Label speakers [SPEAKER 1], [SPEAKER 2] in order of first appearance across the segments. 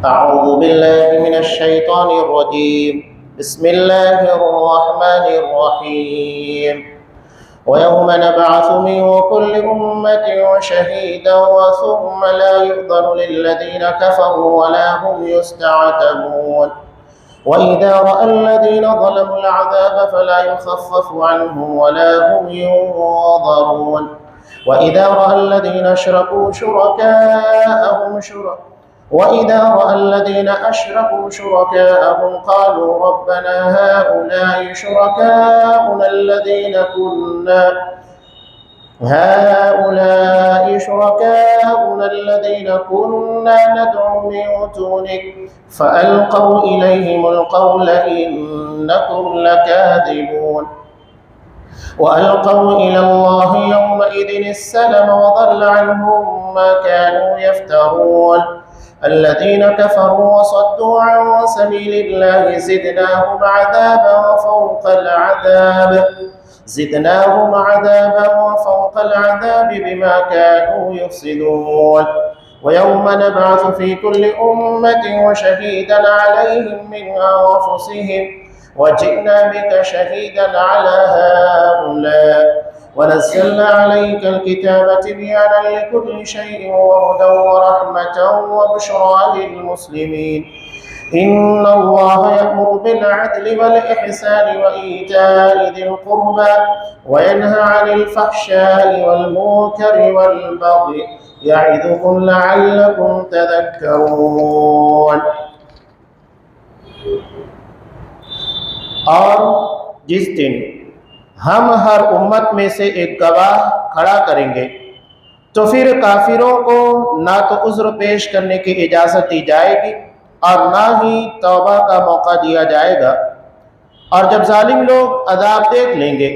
[SPEAKER 1] أعوذ بالله من الشيطان الرجيم. بسم الله الرحمن الرحيم. ويوم نبعث من كل أمة شهيدا ثم لا يؤذن للذين كفروا ولا هم يستعتبون. وإذا رأى الذين ظلموا العذاب فلا يخفف عنهم ولا هم ينظرون. وإذا رأى الذين أشركوا شركاءهم قالوا ربنا هؤلاء شركاؤنا الذين كنا ندعو من دونك فألقوا إليهم القول إنكم لكاذبون. وألقوا إلى الله يومئذ السلم وضل عنهم ما كانوا يفترون. الذين كفروا وصدوا عن سبيل الله زدناهم عذابا وفوق العذاب بما كانوا يفسدون. ويوم نبعث في كل أمة شهيدا عليهم من أنفسهم وجئنا بك شهيدا على هؤلاء ونزلنا عليك الكتاب تبيانا لكل شيء وهدى ورحمة وبشرى للمسلمين. إن الله يأمر بالعدل والإحسان وإيتاء ذي القربى وينهى عن الفحشاء والمنكر والبغي يعظكم لعلكم تذكرون. اور جس دن ہم ہر امت میں سے ایک گواہ کھڑا کریں گے تو پھر کافروں کو نہ تو عذر پیش کرنے کی اجازت دی جائے گی اور نہ ہی توبہ کا موقع دیا جائے گا. اور جب ظالم لوگ عذاب دیکھ لیں گے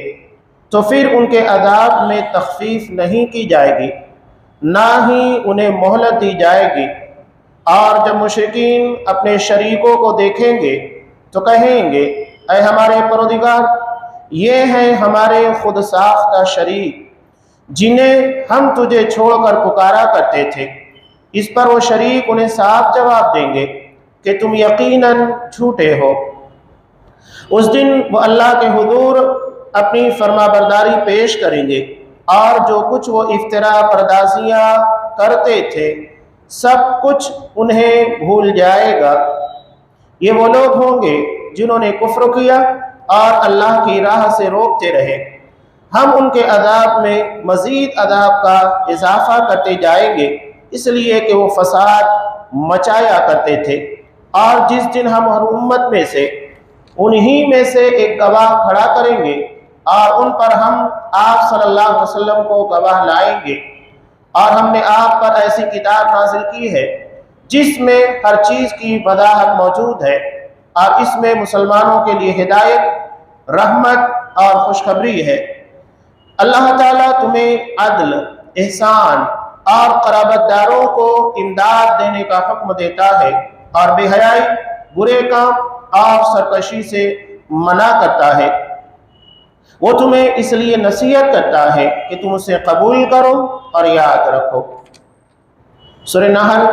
[SPEAKER 1] تو پھر ان کے عذاب میں تخفیف نہیں کی جائے گی نہ ہی انہیں مہلت دی جائے گی. اور جب مشرکین اپنے شریکوں کو دیکھیں گے تو کہیں گے اے ہمارے پروردگار، یہ ہیں ہمارے خود ساختہ شریک جنہیں ہم تجھے چھوڑ کر پکارا کرتے تھے. اس پر وہ شریک انہیں صاف جواب دیں گے کہ تم یقیناً جھوٹے ہو. اس دن وہ اللہ کے حضور اپنی فرما برداری پیش کریں گے اور جو کچھ وہ افتراء پردازیاں کرتے تھے سب کچھ انہیں بھول جائے گا. یہ وہ لوگ ہوں گے جنہوں نے کفر کیا اور اللہ کی راہ سے روکتے رہے. ہم ان کے عذاب میں مزید عذاب کا اضافہ کرتے جائیں گے اس لیے کہ وہ فساد مچایا کرتے تھے. اور جس دن ہم ہر امت میں سے انہی میں سے ایک گواہ کھڑا کریں گے اور ان پر ہم آپ صلی اللہ علیہ وسلم کو گواہ لائیں گے. اور ہم نے آپ پر ایسی کتاب نازل کی ہے جس میں ہر چیز کی وضاحت موجود ہے اور اس میں مسلمانوں کے لیے ہدایت، رحمت اور خوشخبری ہے. اللہ تعالیٰ تمہیں عدل، احسان اور قرابت داروں کو امداد دینے کا حکم دیتا ہے اور بے حیائی، برے کام اور سرکشی سے منع کرتا ہے. وہ تمہیں اس لیے نصیحت کرتا ہے کہ تم اسے قبول کرو اور یاد رکھو. سورہ نحل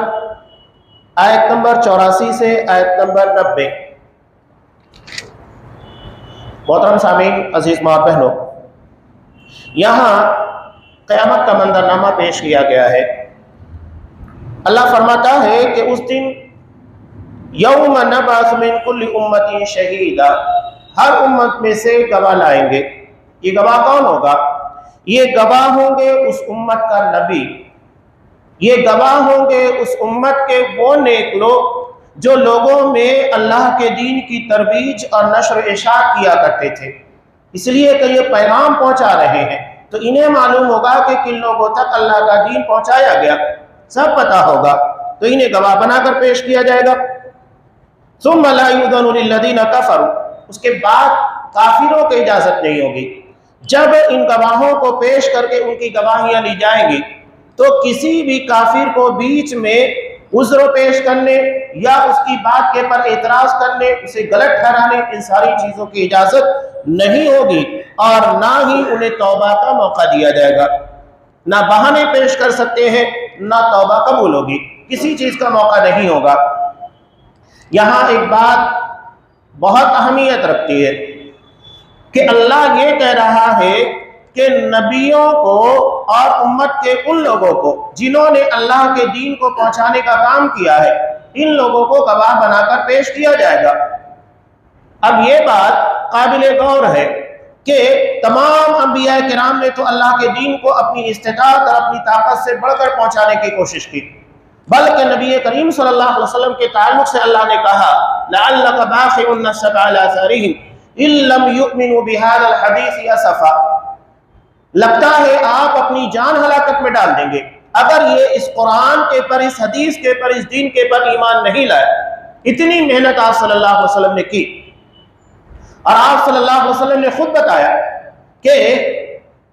[SPEAKER 1] آیت نمبر 84 سے آیت نمبر 90. محترم سامعین، عزیز ماں بہنوں، یہاں قیامت کا منظرنامہ پیش کیا گیا ہے. اللہ فرماتا ہے کہ اس دن یوم نبعث من کل امت شہیدا، ہر امت میں سے گواہ لائیں گے. یہ گواہ کون ہوگا؟ یہ گواہ ہوں گے اس امت کا نبی، یہ گواہ ہوں گے اس امت کے وہ نیک لوگ جو لوگوں میں اللہ کے دین کی ترویج اور نشر و اشاعت کیا کرتے تھے. اس لیے کہ یہ پیغام پہنچا رہے ہیں تو انہیں معلوم ہوگا کہ کن لوگوں تک اللہ کا دین پہنچایا گیا، سب پتہ ہوگا تو انہیں گواہ بنا کر پیش کیا جائے گا. ثم لا یؤذن للذین کفروا، اس کے بعد کافروں کو اجازت نہیں ہوگی. جب ان گواہوں کو پیش کر کے ان کی گواہیاں لی جائیں گی تو کسی بھی کافر کو بیچ میں عذر پیش کرنے یا اس کی بات کے پر اعتراض کرنے، اسے غلط ٹھہرانے، ان ساری چیزوں کی اجازت نہیں ہوگی اور نہ ہی انہیں توبہ کا موقع دیا جائے گا. نہ بہانے پیش کر سکتے ہیں، نہ توبہ قبول ہوگی، کسی چیز کا موقع نہیں ہوگا. یہاں ایک بات بہت اہمیت رکھتی ہے کہ اللہ یہ کہہ رہا ہے کہ نبیوں کو اور امت کے ان لوگوں کو جنہوں نے اللہ کے دین کو پہنچانے کا کام کیا ہے، ان لوگوں کو گواہ بنا کر پیش کیا جائے گا۔ اب یہ بات قابل غور ہے کہ تمام انبیاء کرام نے تو اللہ کے دین کو اپنی استطاعت اور اپنی طاقت سے بڑھ کر پہنچانے کی کوشش کی، بلکہ نبی کریم صلی اللہ علیہ وسلم کے تعلق سے اللہ نے کہا لعلک باخع نفسک علی آثارہم ان لم یؤمنوا بہذا الحدیث اسفا، لگتا ہے آپ اپنی جان ہلاکت میں ڈال دیں گے اگر یہ اس قرآن کے پر، اس حدیث کے پر، اس دین کے پر ایمان نہیں لائے۔ اتنی محنت آپ صلی اللہ علیہ وسلم نے کی، اور آپ صلی اللہ علیہ وسلم نے خود بتایا کہ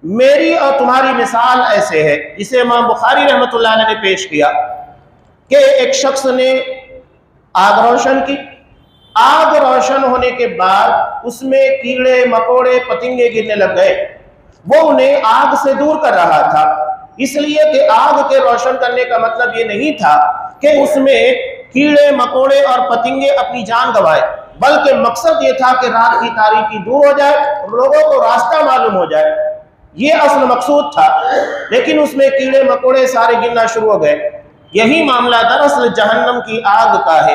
[SPEAKER 1] میری اور تمہاری مثال ایسے ہے، جسے امام بخاری رحمۃ اللہ علیہ نے پیش کیا کہ ایک شخص نے آگ روشن کی، آگ روشن ہونے کے بعد اس میں کیڑے مکوڑے پتنگے گرنے لگ گئے، وہ انہیں آگ سے دور کر رہا تھا، اس لیے کہ آگ کے روشن کرنے کا مطلب یہ نہیں تھا کہ اس میں کیڑے مکوڑے اور پتنگے اپنی جان گنوائے، بلکہ مقصد یہ تھا کہ رات کی تاریکی دور ہو جائے اور لوگوں کو راستہ معلوم ہو جائے، یہ اصل مقصود تھا۔ لیکن اس میں کیڑے مکوڑے سارے گرنا شروع ہو گئے۔ یہی معاملہ دراصل جہنم کی آگ کا ہے۔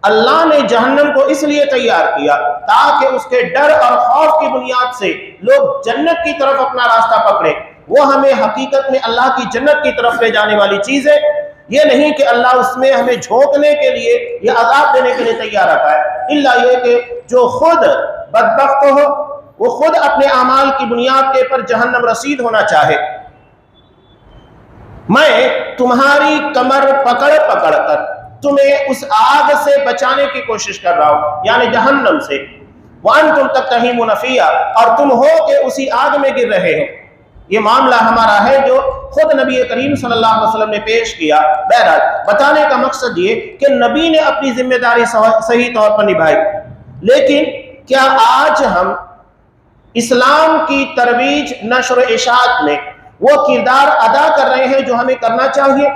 [SPEAKER 1] اللہ نے جہنم کو اس لیے تیار کیا تاکہ اس کے ڈر اور خوف کی بنیاد سے لوگ جنت کی طرف اپنا راستہ پکڑے۔ وہ ہمیں حقیقت میں اللہ کی جنت کی طرف لے جانے والی چیز ہے، یہ نہیں کہ اللہ اس میں ہمیں جھونکنے کے لیے یا عذاب دینے کے لیے تیار رکھا ہے، الا یہ کہ جو خود بدبخت ہو، وہ خود اپنے اعمال کی بنیاد کے پر جہنم رسید ہونا چاہے۔ میں تمہاری کمر پکڑ پکڑ کر تمہیں اس آگ سے بچانے کی کوشش کر رہا ہوں، یعنی جہنم سے، وَأَنْتُمْ تَقْتَحِمُونَ فِيهَا، اور تم ہو کہ اسی آگ میں گر رہے ہو۔ یہ معاملہ ہمارا ہے جو خود نبی کریم صلی اللہ علیہ وسلم نے پیش کیا۔ بہرحال بتانے کا مقصد یہ کہ نبی نے اپنی ذمہ داری صحیح طور پر نبھائی، لیکن کیا آج ہم اسلام کی ترویج، نشر و اشاعت میں وہ کردار ادا کر رہے ہیں جو ہمیں کرنا چاہیے؟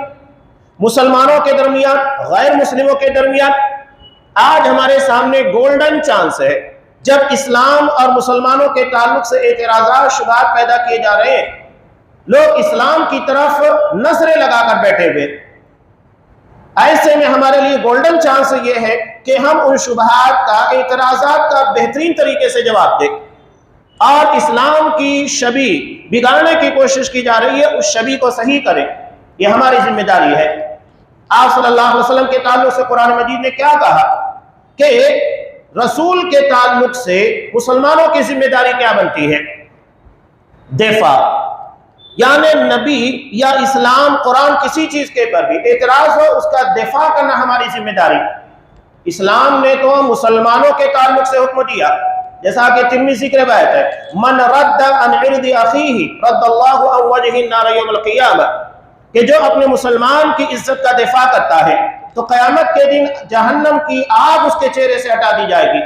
[SPEAKER 1] مسلمانوں کے درمیان، غیر مسلموں کے درمیان آج ہمارے سامنے گولڈن چانس ہے، جب اسلام اور مسلمانوں کے تعلق سے اعتراضات، شبہات پیدا کیے جا رہے ہیں، لوگ اسلام کی طرف نظریں لگا کر بیٹھے ہوئے۔ ایسے میں ہمارے لیے گولڈن چانس یہ ہے کہ ہم ان شبہات کا، اعتراضات کا بہترین طریقے سے جواب دیں، اور اسلام کی شبیہ بگاڑنے کی کوشش کی جا رہی ہے اس شبیہ کو صحیح کریں، یہ ہماری ذمہ داری ہے۔ آپ صلی اللہ علیہ وسلم کے تعلق سے قرآن مجید نے کیا کہا کہ رسول کے تعلق سے مسلمانوں کی ذمہ داری کیا بنتی ہے؟ دفاع، یعنی نبی یا اسلام، قرآن کسی چیز کے پر بھی اعتراض ہو اس کا دفاع کرنا ہماری ذمہ داری۔ اسلام نے تو مسلمانوں کے تعلق سے حکم دیا، جیسا کہ ترمذی کی روایت ہے، من رد عن عرض اخیہ رد اللہ عن وجہ النار یوم القیامہ، کہ جو اپنے مسلمان کی عزت کا دفاع کرتا ہے تو قیامت کے دن جہنم کی آگ اس کے چہرے سے ہٹا دی جائے گی۔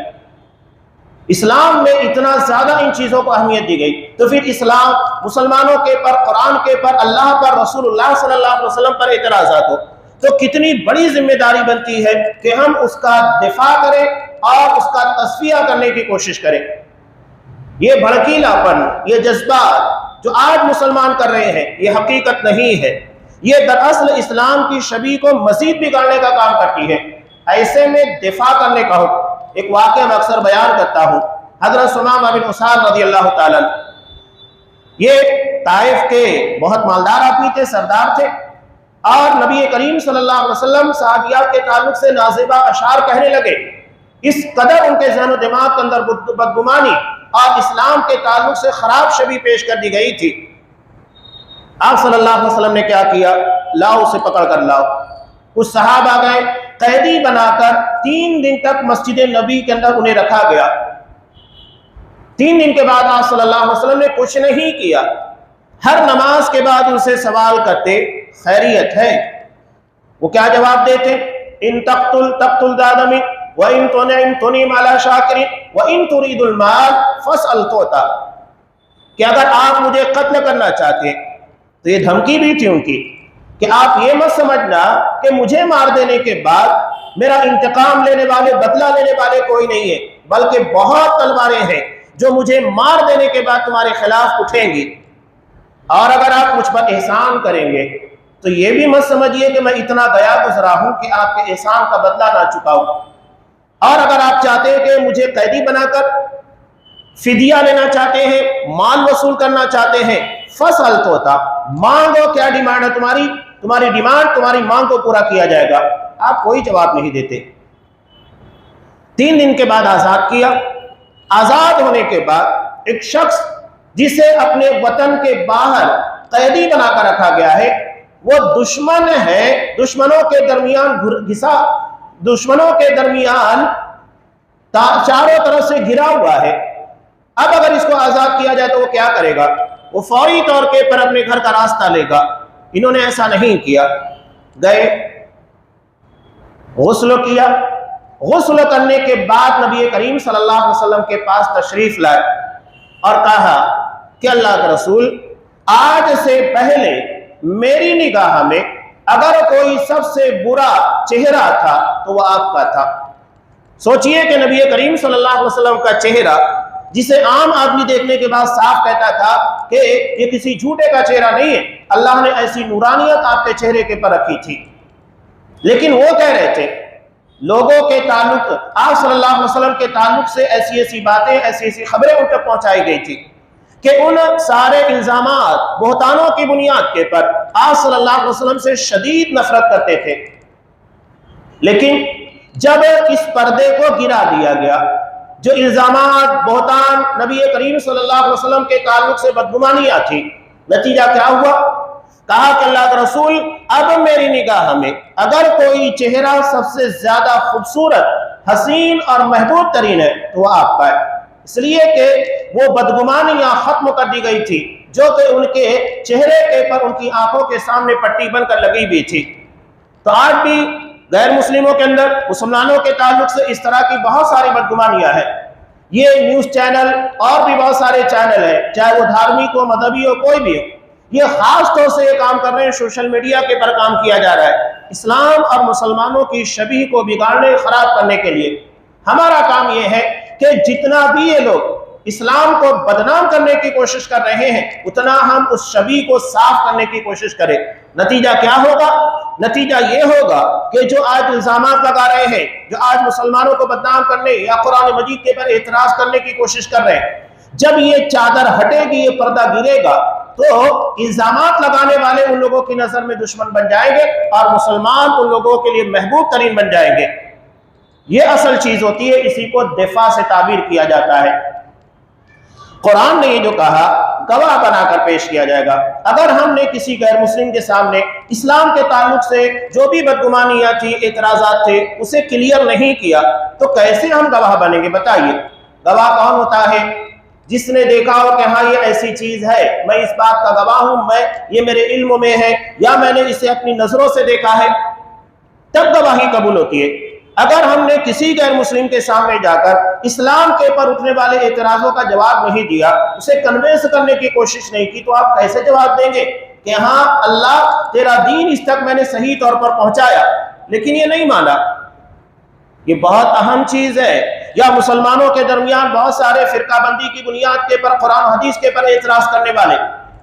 [SPEAKER 1] اسلام میں اتنا زیادہ ان چیزوں کو اہمیت دی گئی، تو پھر اسلام، مسلمانوں کے پر، قرآن کے پر، اللہ پر، رسول اللہ صلی اللہ علیہ وسلم پر اعتراضات ہو تو کتنی بڑی ذمہ داری بنتی ہے کہ ہم اس کا دفاع کریں اور اس کا تصفیہ کرنے کی کوشش کریں۔ یہ بھڑکیلا پن، یہ جذبات جو آج مسلمان کر رہے ہیں، یہ حقیقت نہیں ہے، یہ دراصل اسلام کی شبیہ کو مزید بگاڑنے کا کام کرتی ہے۔ ایسے میں دفاع کرنے کا حکم، ایک واقعہ میں اکثر بیان کرتا ہوں، حضرت ثمامہ بن عثال رضی اللہ تعالیٰ عنہ، یہ طائف کے بہت مالدار آدمی تھے، سردار تھے، اور نبی کریم صلی اللہ علیہ وسلم صحابیات کے تعلق سے نازیبہ اشعار کہنے لگے، اس قدر ان کے ذہن و دماغ کے اندر بدگمانی اور اسلام کے تعلق سے خراب شبیہ پیش کر دی گئی تھی۔ آپ صلی اللہ علیہ وسلم نے کیا کیا؟ لاؤ اسے پکڑ کر لاؤ۔ کچھ صحابہ گئے، قیدی بنا کر 3 دن تک مسجد نبی کے اندر انہیں رکھا گیا۔ 3 دن کے بعد آپ صلی اللہ علیہ وسلم نے کچھ نہیں کیا۔ ہر نماز کے بعد ان سے سوال کرتے، خیریت ہے؟ وہ کیا جواب دیتے؟ ان تقتل تقتل دادم وَإِن تُنِعْمْ تُنِعْمْ عَلَى شَاكِرٍ وَإِن تُرِيدُ الْمَالَ فَاسْأَلْ تُعْطَى، کہ اگر آپ مجھے قتل کرنا چاہتے ہیں، تو یہ دھمکی بھی تھی ان کی کہ آپ یہ مت سمجھنا کہ مجھے مار دینے کے بعد میرا انتقام لینے والے، بدلہ لینے والے کوئی نہیں ہے، بلکہ بہت تلواریں ہیں جو مجھے مار دینے کے بعد تمہارے خلاف اٹھیں گی۔ اور اگر آپ مجھ پر احسان کریں گے تو یہ بھی مت سمجھیے کہ میں اتنا گیا گزرا ہوں کہ آپ کے احسان کا بدلہ نہ چکاؤں۔ اور اگر آپ چاہتے ہیں کہ مجھے قیدی بنا کر فدیہ لینا چاہتے ہیں، مال وصول کرنا چاہتے ہیں، فصل تو تھا، مانگو، کیا ڈیمانڈ ہے تمہاری؟ تمہاری ڈیمانڈ، تمہاری مانگ کو پورا کیا جائے گا۔ آپ کوئی جواب نہیں دیتے۔ 3 دن کے بعد آزاد کیا۔ آزاد ہونے کے بعد ایک شخص جسے اپنے وطن کے باہر قیدی بنا کر رکھا گیا ہے، وہ دشمن ہے، دشمنوں کے درمیان چاروں طرف سے گھرا ہوا ہے۔ اب اگر اس کو آزاد کیا جائے تو وہ کیا کرے گا؟ وہ فوری طور پر اپنے گھر کا راستہ لے گا۔ انہوں نے ایسا نہیں کیا، گئے، غسل کیا، غسل کرنے کے بعد نبی کریم صلی اللہ علیہ وسلم کے پاس تشریف لائے اور کہا کہ اللہ کے رسول، آج سے پہلے میری نگاہ میں اگر کوئی سب سے برا چہرہ تھا تو وہ آپ کا تھا۔ سوچئے کہ نبی کریم صلی اللہ علیہ وسلم کا چہرہ، جسے عام آدمی دیکھنے کے بعد صاف کہتا تھا کہ یہ کسی جھوٹے کا چہرہ نہیں ہے، اللہ نے ایسی نورانیت آپ کے چہرے کے پر رکھی تھی، لیکن وہ کہہ رہے تھے لوگوں کے تعلق، آپ صلی اللہ علیہ وسلم کے تعلق سے ایسی ایسی باتیں، ایسی ایسی خبریں ان تک پہنچائی گئی تھی کہ ان سارے الزامات، بہتانوں کی بنیاد کے پر آپ صلی اللہ علیہ وسلم سے شدید نفرت کرتے تھے۔ لیکن جب اس پردے کو گرا دیا گیا، جو الزامات، بہتان نبی کریم صلی اللہ علیہ وسلم کے تعلق سے بدگمانیاں تھی، نتیجہ کیا ہوا؟ کہا کہ اللہ کے رسول، اب میری نگاہ میں اگر کوئی چہرہ سب سے زیادہ خوبصورت، حسین اور محبوب ترین ہے تو وہ آپ کا ہے، اس لیے کہ وہ بدگمانیاں ختم کر دی گئی تھی جو کہ ان کے چہرے کے پر، ان کی آنکھوں کے سامنے پٹی بن کر لگی ہوئی تھی۔ تو آج بھی غیر مسلموں کے اندر، مسلمانوں کے تعلق سے اس طرح کی بہت ساری بدگمانیاں ہیں۔ یہ نیوز چینل اور بھی بہت سارے چینل ہیں، چاہے وہ دھارمک ہو، مذہبی ہو، کوئی بھی ہو، یہ خاص طور سے یہ کام کر رہے ہیں، سوشل میڈیا کے پر کام کیا جا رہا ہے اسلام اور مسلمانوں کی شبیہ کو بگاڑنے، خراب کرنے کے لیے۔ ہمارا کام یہ ہے کہ جتنا بھی یہ لوگ اسلام کو بدنام کرنے کی کوشش کر رہے ہیں، اتنا ہم اس شبیہ کو صاف کرنے کی کوشش کریں۔ نتیجہ کیا ہوگا؟ نتیجہ یہ ہوگا کہ جو آج الزامات لگا رہے ہیں، جو آج مسلمانوں کو بدنام کرنے یا قرآن مجید کے پر اعتراض کرنے کی کوشش کر رہے ہیں، جب یہ چادر ہٹے گی، یہ پردہ گرے گا، تو الزامات لگانے والے ان لوگوں کی نظر میں دشمن بن جائیں گے اور مسلمان ان لوگوں کے لیے محبوب ترین بن جائیں گے۔ یہ اصل چیز ہوتی ہے، اسی کو دفاع سے تعبیر کیا جاتا ہے۔ قرآن نے یہ جو کہا، گواہ بنا کر پیش کیا جائے گا۔ اگر ہم نے کسی غیر مسلم کے سامنے اسلام کے تعلق سے جو بھی بدگمانیاں تھی، اعتراضات تھے، اسے کلیئر نہیں کیا تو کیسے ہم گواہ بنیں گے؟ بتائیے، گواہ کون ہوتا ہے؟ جس نے دیکھا ہو کہ ہاں یہ ایسی چیز ہے، میں اس بات کا گواہ ہوں، یہ میرے علم میں ہے، یا میں نے اسے اپنی نظروں سے دیکھا ہے، تب گواہی قبول ہوتی ہے۔ اگر ہم نے کسی غیر مسلم کے سامنے جا کر اسلام کے پر اٹھنے والے اعتراضوں کا جواب نہیں دیا، اسے کنوینس کرنے کی کوشش نہیں کی، تو آپ کیسے جواب دیں گے کہ ہاں اللہ تیرا دین اس تک میں نے صحیح طور پر پہنچایا، لیکن یہ نہیں مانا؟ یہ بہت اہم چیز ہے۔ یا مسلمانوں کے درمیان بہت سارے فرقہ بندی کی بنیاد کے پر، قرآن حدیث کے پر اعتراض کرنے والے،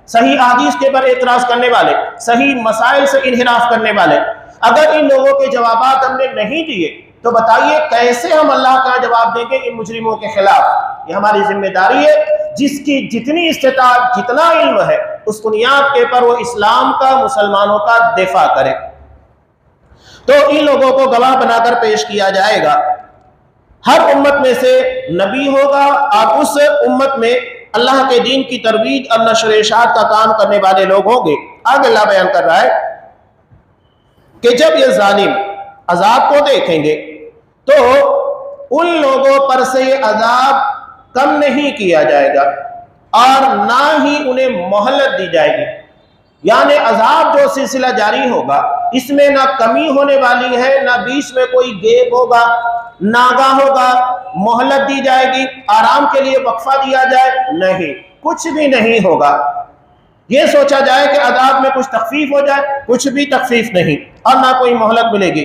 [SPEAKER 1] صحیح احادیث کے پر اعتراض کرنے والے، صحیح مسائل سے انحراف کرنے والے، اگر ان لوگوں کے جوابات ہم نے نہیں دیے تو بتائیے کیسے ہم اللہ کا جواب دیں گے ان مجرموں کے خلاف؟ یہ ہماری ذمہ داری ہے، جس کی جتنی استطاعت، جتنا علم ہے، اس بنیاد کے پر وہ اسلام کا، مسلمانوں کا دفاع کرے۔ تو ان لوگوں کو گواہ بنا کر پیش کیا جائے گا۔ ہر امت میں سے نبی ہوگا اور اس امت میں اللہ کے دین کی ترویج اور نشر و اشاعت کا کام کرنے والے لوگ ہوں گے۔ آگے اللہ بیان کر رہا ہے کہ جب یہ ظالم عذاب کو دیکھیں گے تو ان لوگوں پر سے یہ عذاب کم نہیں کیا جائے گا اور نہ ہی انہیں مہلت دی جائے گی، یعنی عذاب جو سلسلہ جاری ہوگا اس میں نہ کمی ہونے والی ہے، نہ بیچ میں کوئی گیپ ہوگا، ناگاہ ہوگا، مہلت دی جائے گی، آرام کے لیے وقفہ دیا جائے، نہیں، کچھ بھی نہیں ہوگا۔ یہ سوچا جائے کہ عذاب میں کچھ تخفیف ہو جائے، کچھ بھی تخفیف نہیں، اور نہ کوئی مہلت ملے گی۔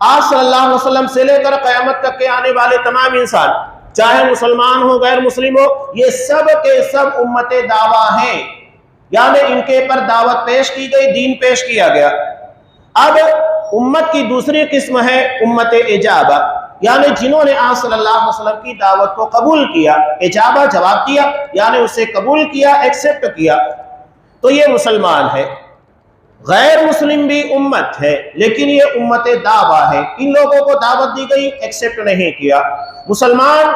[SPEAKER 1] آپ صلی اللہ علیہ وسلم سے لے کر قیامت تک کے آنے والے تمام انسان، چاہے مسلمان ہو غیر مسلم ہو، یہ سب کے سب امت دعویٰ ہیں، یعنی ان کے پر دعوت پیش کی گئی، دین پیش کیا گیا۔ اب امت کی دوسری قسم ہے امت اجابہ، یعنی جنہوں نے آپ صلی اللہ علیہ وسلم کی دعوت کو قبول کیا، اجابہ جواب دیا، یعنی اسے قبول کیا، ایکسپٹ کیا، تو یہ مسلمان ہے۔ غیر مسلم بھی امت ہے، لیکن یہ امت دعویٰ ہے، ان لوگوں کو دعوت دی گئی، ایکسپٹ نہیں کیا۔ مسلمان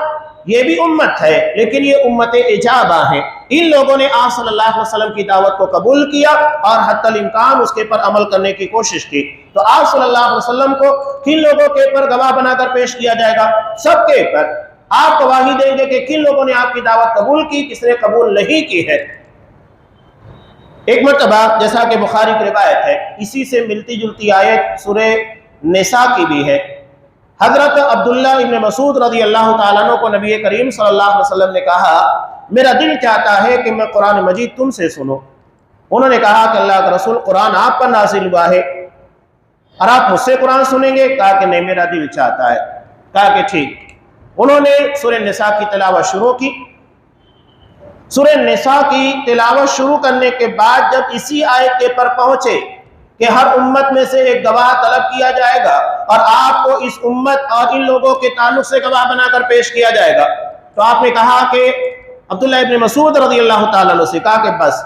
[SPEAKER 1] یہ بھی امت ہے، لیکن یہ امت اجابہ ہے، ان لوگوں نے آپ صلی اللہ علیہ وسلم کی دعوت کو قبول کیا اور حتی الامکان اس کے پر عمل کرنے کی کوشش کی۔ تو آپ صلی اللہ علیہ وسلم کو کن لوگوں کے پر گواہ بنا کر پیش کیا جائے گا؟ سب کے پر آپ گواہی دیں گے کہ کن لوگوں نے آپ کی دعوت قبول کی، کس نے قبول نہیں کی ہے۔ ایک مرتبہ جیسا کہ بخاری کی روایت ہے، اسی سے ملتی جلتی آیت سورہ نساء کی بھی ہے۔ حضرت عبداللہ ابن مسعود رضی اللہ تعالیٰ عنہ کو نبی کریم صلی اللہ علیہ وسلم نے کہا، میرا دل چاہتا ہے کہ میں قرآن مجید تم سے سنوں۔ انہوں نے کہا کہ اللہ کا رسول، قرآن آپ پر نازل ہوا ہے اور آپ مجھ سے قرآن سنیں گے؟ کہا کہ نہیں، میرا دل چاہتا ہے۔ کہا کہ ٹھیک۔ انہوں نے سورہ نساء کی تلاوت شروع کی۔ سورہ نساء کی تلاوت شروع کرنے کے بعد جب اسی آیت کے پر پہنچے کہ ہر امت میں سے ایک گواہ طلب کیا جائے گا اور آپ کو اس امت اور ان لوگوں کے تعلق سے گواہ بنا کر پیش کیا جائے گا، تو آپ نے کہا کہ عبداللہ ابن مسعود رضی اللہ تعالیٰ عنہ سے کہا کہ بس۔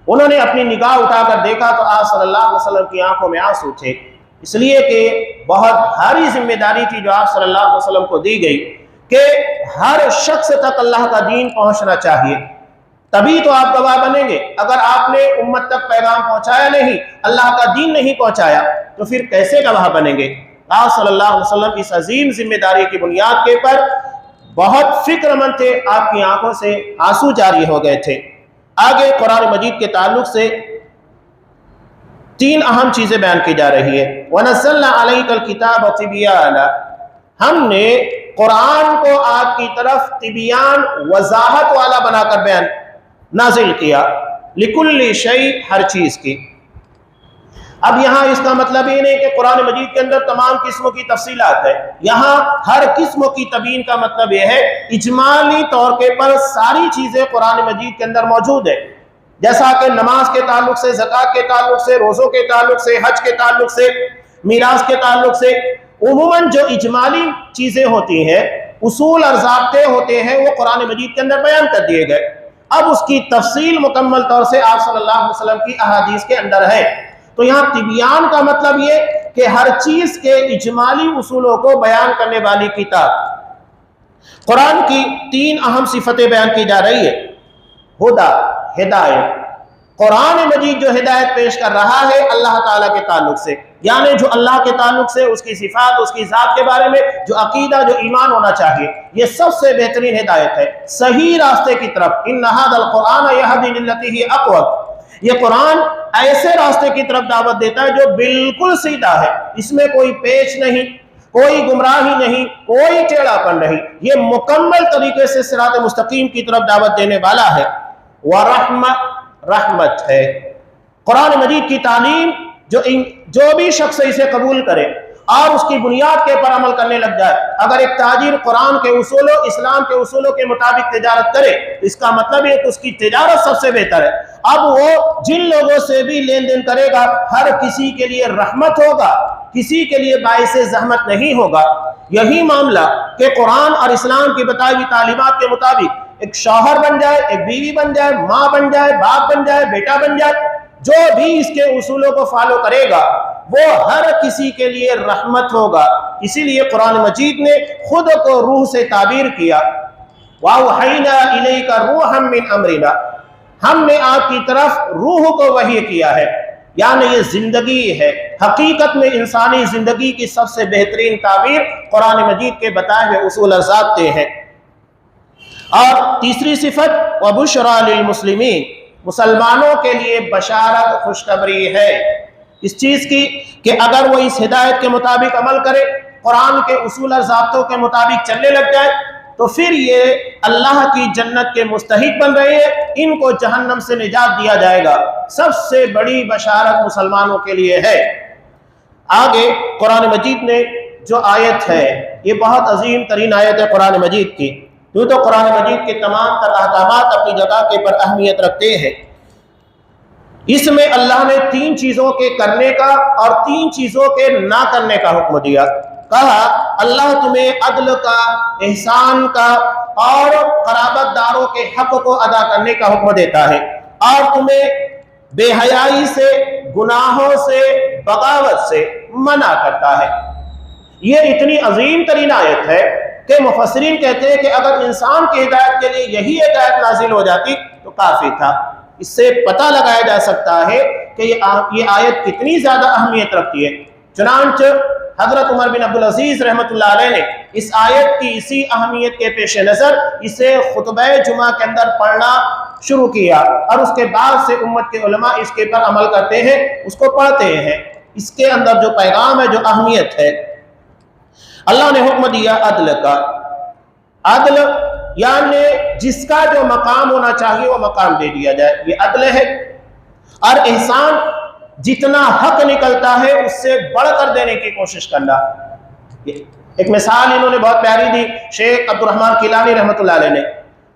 [SPEAKER 1] انہوں نے اپنی نگاہ اٹھا کر دیکھا تو آپ صلی اللہ علیہ وسلم کی آنکھوں میں آنسو تھے، اس لیے کہ بہت بھاری ذمہ داری تھی جو آپ صلی اللہ علیہ وسلم کو دی گئی کہ ہر شخص تک اللہ کا دین پہنچنا چاہیے، تبھی تو آپ گواہ بنیں گے۔ اگر آپ نے امت تک پیغام پہنچایا نہیں، اللہ کا دین نہیں پہنچایا، تو پھر کیسے گواہ بنیں گے؟ آپ صلی اللہ علیہ وسلم اس عظیم ذمہ داری کی بنیاد کے پر بہت فکر مند تھے، آپ کی آنکھوں سے آنسو جاری ہو گئے تھے۔ آگے قرآن مجید کے تعلق سے تین اہم چیزیں بیان کی جا رہی ہے۔ وَنَزَّلْنَا عَلَيْكَ الْكِتَابَ تِبْيَانًا، ہم نے قرآن کو آپ کی طرف تبیان، وضاحت والا بنا کر بیان نازل کیا، لِكُلِّ شَيْءٍ، ہر چیز کی۔ اب یہاں اس کا مطلب یہ نہیں کہ قرآن مجید کے اندر تمام قسموں کی تفصیلات ہے، یہاں ہر قسم کی تبیین کا مطلب یہ ہے اجمالی طور کے پر ساری چیزیں قرآن مجید کے اندر موجود ہے، جیسا کہ نماز کے تعلق سے، زکوٰۃ کے تعلق سے، روزوں کے تعلق سے، حج کے تعلق سے، میراث کے تعلق سے، عموماً جو اجمالی چیزیں ہوتی ہیں، اصول اور ضابطے ہوتے ہیں، وہ قرآن مجید کے اندر بیان کر دیے گئے۔ اب اس کی تفصیل مکمل طور سے آپ صلی اللہ علیہ وسلم کی احادیث کے اندر ہے۔ تو یہاں تبیان کا مطلب یہ کہ ہر چیز کے اجمالی اصولوں کو بیان کرنے والی کتاب۔ قرآن کی تین اہم صفتیں بیان کی جا رہی ہے۔ ہدا، ہدایت، قرآن مجید جو ہدایت پیش کر رہا ہے اللہ تعالیٰ کے تعلق سے، یعنی جو اللہ کے تعلق سے، اس کی صفات، اس کی ذات کے بارے میں جو عقیدہ، جو ایمان ہونا چاہیے، یہ سب سے بہترین ہدایت ہے، صحیح راستے کی طرف۔ ان ھذا القرآن یہدی للتی ہی اقوم، یہ قرآن ایسے راستے کی طرف دعوت دیتا ہے جو بالکل سیدھا ہے، اس میں کوئی پیچ نہیں، کوئی گمراہی نہیں، کوئی ٹیڑھا پن نہیں، یہ مکمل طریقے سے صراط مستقیم کی طرف دعوت دینے والا ہے۔ ورحمت، رحمت ہے۔ قرآن مجید کی تعلیم جو بھی شخص اسے قبول کرے اور اس کی بنیاد کے پر عمل کرنے لگ جائے، اگر ایک تاجر قرآن کے اصولوں، اسلام کے اصولوں کے مطابق تجارت کرے، اس کا مطلب ہے کہ اس کی تجارت سب سے بہتر ہے۔ اب وہ جن لوگوں سے بھی لین دین کرے گا، ہر کسی کے لیے رحمت ہوگا، کسی کے لیے باعث زحمت نہیں ہوگا۔ یہی معاملہ کہ قرآن اور اسلام کی بتائی ہوئی تعلیمات کے مطابق ایک شوہر بن جائے، ایک بیوی بن جائے، ماں بن جائے، باپ بن جائے، بیٹا بن جائے، جو بھی اس کے اصولوں کو فالو کرے گا وہ ہر کسی کے لیے رحمت ہوگا۔ اسی لیے قرآن مجید نے خود کو روح سے تعبیر کیا، وَأَوْحَيْنَا إِلَيْكَ رُوحًا مِّنْ أَمْرِنَا، ہم نے آپ کی طرف روح کو وحی کیا ہے، یعنی یہ زندگی ہے۔ حقیقت میں انسانی زندگی کی سب سے بہترین تعبیر قرآن مجید کے بتائے ہوئے اصول اور ضابطے ہیں۔ اور تیسری صفت وَبُشْرَى لِلْمُسْلِمِينَ، مسلمانوں کے لیے بشارت، خوشخبری ہے اس چیز کی کہ اگر وہ اس ہدایت کے مطابق عمل کرے، قرآن کے اصول اور ضابطوں کے مطابق چلنے لگ جائے، تو پھر یہ اللہ کی جنت کے مستحق بن رہے ہیں، ان کو جہنم سے نجات دیا جائے گا۔ سب سے بڑی بشارت مسلمانوں کے لیے ہے۔ آگے قرآن مجید نے جو آیت ہے یہ بہت عظیم ترین آیت ہے قرآن مجید کی، کیوں تو قرآن مجید کے تمام تر احکامات اپنی جگہ کے پر اہمیت رکھتے ہیں۔ اس میں اللہ نے 3 چیزوں کے کرنے کا اور 3 چیزوں کے نہ کرنے کا حکم دیا۔ کہا اللہ تمہیں عدل کا، احسان کا اور قرابت داروں کے حق کو ادا کرنے کا حکم دیتا ہے، اور تمہیں بے حیائی سے، گناہوں سے، بغاوت سے منع کرتا ہے۔ یہ اتنی عظیم ترین آیت ہے کہ مفسرین کہتے ہیں کہ اگر انسان کی ہدایت کے لیے یہی ایک آیت نازل ہو جاتی تو کافی تھا۔ اس سے پتہ لگایا جا سکتا ہے کہ یہ آیت کتنی زیادہ اہمیت رکھتی ہے۔ چنانچہ حضرت عمر بن عبدالعزیز رحمۃ اللہ علیہ نے اس آیت کی اسی اہمیت کے پیش نظر اسے خطبہ جمعہ کے اندر پڑھنا شروع کیا، اور اس کے بعد سے امت کے علماء اس کے پر عمل کرتے ہیں، اس کو پڑھتے ہیں۔ اس کے اندر جو پیغام ہے، جو اہمیت ہے، اللہ نے حکم دیا عدل کا۔ عدل یعنی جس کا جو مقام ہونا چاہیے وہ مقام دے دیا جائے، یہ عدل ہے۔ اور احسان جتنا حق نکلتا ہے اس سے بڑھ کر دینے کی کوشش کرنا۔ ایک مثال انہوں نے بہت پیاری دی، شیخ عبد الرحمن کیلانی رحمۃ اللہ علیہ نے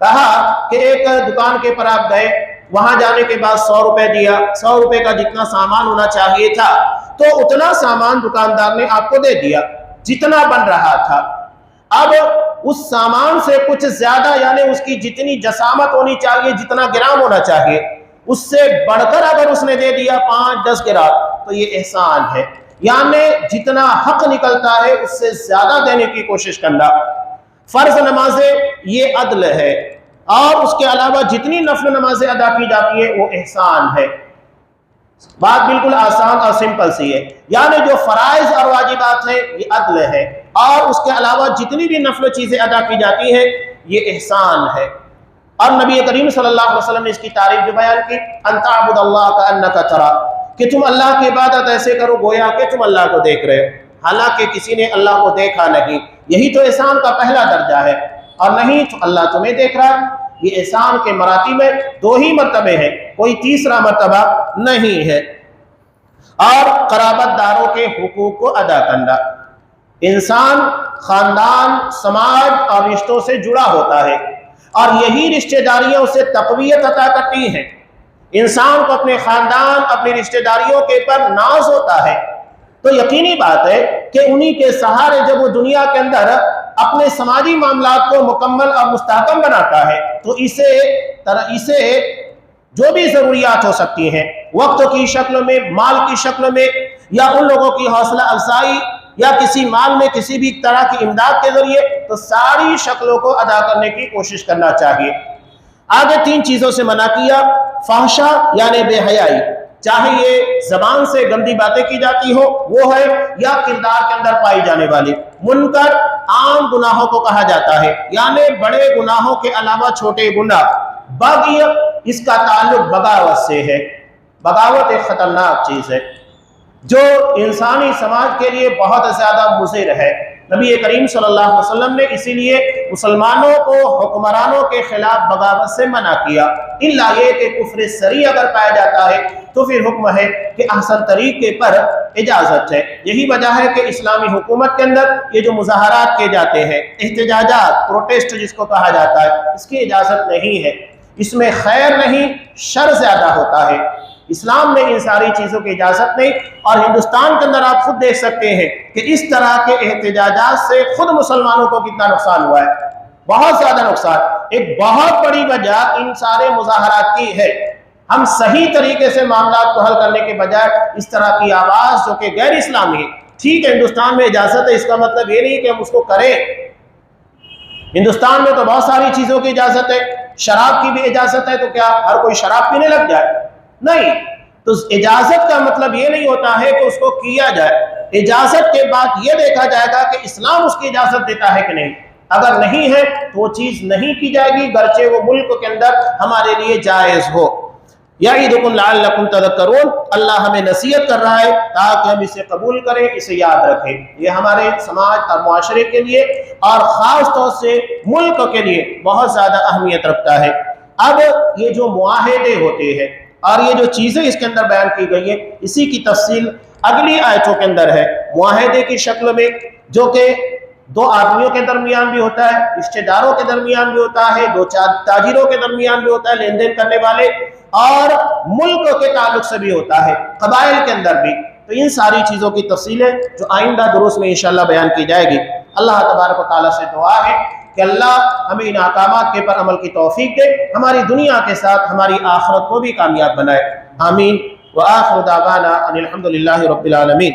[SPEAKER 1] کہا کہ ایک دکان کے پر آپ گئے، وہاں جانے کے بعد 100 روپے دیا، 100 روپے کا جتنا سامان ہونا چاہیے تھا تو اتنا سامان دکاندار نے آپ کو دے دیا جتنا بن رہا تھا۔ اب اس سامان سے کچھ زیادہ، یعنی اس کی جتنی جسامت ہونی چاہیے، جتنا گرام ہونا چاہیے، اس سے بڑھ کر اگر اس نے دے دیا 5-10 گرام تو یہ احسان ہے۔ یعنی جتنا حق نکلتا ہے اس سے زیادہ دینے کی کوشش کرنا۔ فرض نمازیں یہ عدل ہے، اور اس کے علاوہ جتنی نفل نمازیں ادا کی جاتی ہے وہ احسان ہے۔ بات بالکل آسان اور سمپل سی ہے، یعنی جو فرائض اور واجبات ہیں یہ عدل ہے، اور اس کے علاوہ جتنی بھی نفل چیزیں ادا کی جاتی ہیں یہ احسان ہے۔ اور نبی کریم صلی اللہ علیہ وسلم نے اس کی تعریف جو بیان کی، ان تعبد اللہ کأنک تراہ، کہ تم اللہ کی عبادت ایسے کرو گویا کہ تم اللہ کو دیکھ رہے ہو، حالانکہ کسی نے اللہ کو دیکھا نہیں۔ یہی تو احسان کا پہلا درجہ ہے، اور نہیں تو اللہ تمہیں دیکھ رہا ہے۔ یہ احسان کے مراتب میں 2 ہی مرتبے ہیں، کوئی تیسرا مرتبہ نہیں ہے۔ اور قرابت داروں کے حقوق کو ادا کرنا۔ انسان خاندان، سماج اور رشتوں سے جڑا ہوتا ہے، اور یہی رشتہ داریاں اسے تقویت عطا کرتی ہیں۔ انسان کو اپنے خاندان، اپنی رشتہ داریوں کے پر ناز ہوتا ہے، تو یقینی بات ہے کہ انہی کے سہارے جب وہ دنیا کے اندر اپنے سماجی معاملات کو مکمل اور مستحکم بناتا ہے تو اسے جو بھی ضروریات ہو سکتی ہیں، وقت کی شکل میں، مال کی شکل میں، یا ان لوگوں کی حوصلہ افزائی، یا کسی مال میں کسی بھی طرح کی امداد کے ذریعے، تو ساری شکلوں کو ادا کرنے کی کوشش کرنا چاہیے۔ آگے 3 چیزوں سے منع کیا، فحشا یعنی بے حیائی، چاہے یہ زبان سے گندی باتیں کی جاتی ہو وہ ہے، یا کردار کے اندر پائی جانے والی۔ منکر عام گناہوں کو کہا جاتا ہے، یعنی بڑے گناہوں کے علاوہ چھوٹے گناہ۔ بغی، اس کا تعلق بغاوت سے ہے۔ بغاوت ایک خطرناک چیز ہے جو انسانی سماج کے لیے بہت زیادہ مضر ہے۔ نبی کریم صلی اللہ علیہ وسلم نے اسی لیے مسلمانوں کو حکمرانوں کے خلاف بغاوت سے منع کیا، الا یہ کہ کفر صریح اگر پایا جاتا ہے تو پھر حکم ہے کہ احسن طریقے پر اجازت ہے۔ یہی وجہ ہے کہ اسلامی حکومت کے اندر یہ جو مظاہرات کیے جاتے ہیں، احتجاجات، پروٹیسٹ جس کو کہا جاتا ہے، اس کی اجازت نہیں ہے۔ اس میں خیر نہیں، شر زیادہ ہوتا ہے۔ اسلام میں ان ساری چیزوں کی اجازت نہیں، اور ہندوستان کے اندر آپ خود دیکھ سکتے ہیں کہ اس طرح کے احتجاجات سے خود مسلمانوں کو کتنا نقصان ہوا ہے، بہت زیادہ نقصان۔ ایک بہت بڑی وجہ ان سارے مظاہرات کی ہے۔ ہم صحیح طریقے سے معاملات کو حل کرنے کے بجائے اس طرح کی آواز جو کہ غیر اسلامی ہے، ٹھیک ہے ہندوستان میں اجازت ہے، اس کا مطلب یہ نہیں کہ ہم اس کو کریں۔ ہندوستان میں تو بہت ساری چیزوں کی اجازت ہے، شراب کی بھی اجازت ہے، تو کیا ہر کوئی شراب پینے لگ جائے؟ نہیں۔ تو اجازت کا مطلب یہ نہیں ہوتا ہے کہ اس کو کیا جائے، اجازت کے بعد یہ دیکھا جائے گا کہ اسلام اس کی اجازت دیتا ہے کہ نہیں۔ اگر نہیں ہے تو وہ چیز نہیں کی جائے گی، گرچہ وہ ملک کے اندر ہمارے لیے جائز ہو۔ یعظکم لعلکم تذکرون، اللہ ہمیں نصیحت کر رہا ہے تاکہ ہم اسے قبول کریں، اسے یاد رکھیں۔ یہ ہمارے سماج اور معاشرے کے لیے اور خاص طور سے ملک کے لیے بہت زیادہ اہمیت رکھتا ہے۔ اب یہ جو معاہدے ہوتے ہیں اور یہ جو چیزیں اس کے اندر بیان کی گئی ہیں اسی کی تفصیل اگلی آیتوں کے اندر ہے، معاہدے کی شکل میں، جو کہ دو آدمیوں کے درمیان بھی ہوتا ہے، رشتہ داروں کے درمیان بھی ہوتا ہے، دو تاجروں کے درمیان بھی ہوتا ہے، لین دین کرنے والے، اور ملک کے تعلق سے بھی ہوتا ہے، قبائل کے اندر بھی۔ تو ان ساری چیزوں کی تفصیلیں جو آئندہ دروس میں انشاءاللہ بیان کی جائے گی۔ اللہ تبارک و تعالیٰ سے دعا ہے کہ اللہ ہمیں ان احکامات کے پر عمل کی توفیق دے، ہماری دنیا کے ساتھ ہماری آخرت کو بھی کامیاب بنائے، آمین۔ وآخر دعوانا ان الحمد للہ رب العالمین۔